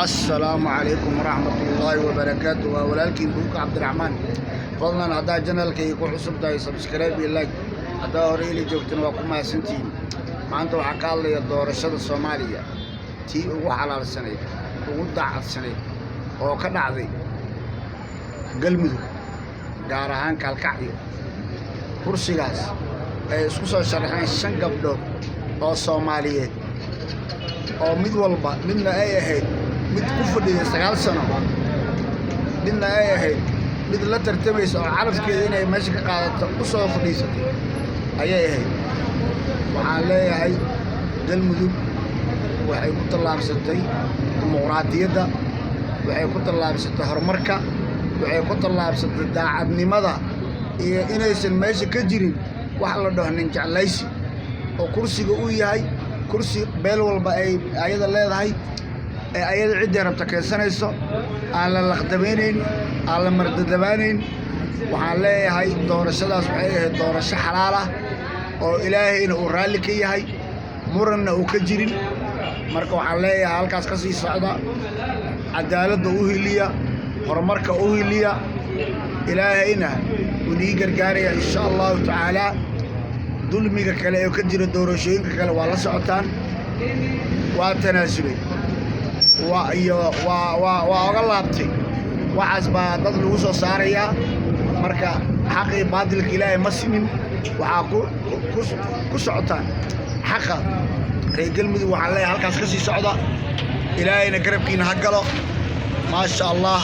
السلام عليكم ورحمة الله وبركاته ولكن بوك عبد الرحمن فضلا هذا جنال كي يكون حسب داي سبسكرايب يلاك هذا أوريلي جوكتن وكما سنتين ما أنتوا حكال لي الدورشة الصومالية تي وحلا السنة ودع السنة وكذا عظيم قلمدو gaarahaan kalkacyo kursigaas ay isku soo sharaxeen 5 gabdhood oo Soomaaliyeed oo mid walba midna ay ahayd mid ku fadhiyo 9 sano midna ay ahayd mid la tartamayso oo carafkeeda inay meesha ka qaadato u soo fadhiisatay ayay ahayd waxaan leeyahay galmudug waxay ku tallaabsatay dimuqraadiyadda waxay ku tallaabsatay horumarka waxay ku tallaabsatay daacadnimada iyo inaysan meesha ka jirin wax la dhaho nin jeclaysi oo kursiga uu yahay kursi beel walba ay ayada leedahay ee ayada cid rabta keensanayso aan la laqdabeyneen aan la mardadabaanayn waxaan leeyahay doorashadaas waxay ahayd doorasho xalaal ah oo ilaahayna uu raali ka yahay muranna uu ka jirin marka waxaan leeyahay halkaas ka sii socda cadaaladda u hiliya horumarka u hiliya ilaahayna uu gargaaraya insha Allah taala dulmiga kale ee ka jira doorashooyinka kale waa la socotaan waa tanaasulay waa oga laabtay waxaas baa dad lagu soo saaraya marka xaqii baadilka ilaahay ma simin waxaa ku socotaan xaqa reer galmudug waxaa leeyahay halkaas ka sii socda ilaahayna garabkiina ha galo ما شاء الله.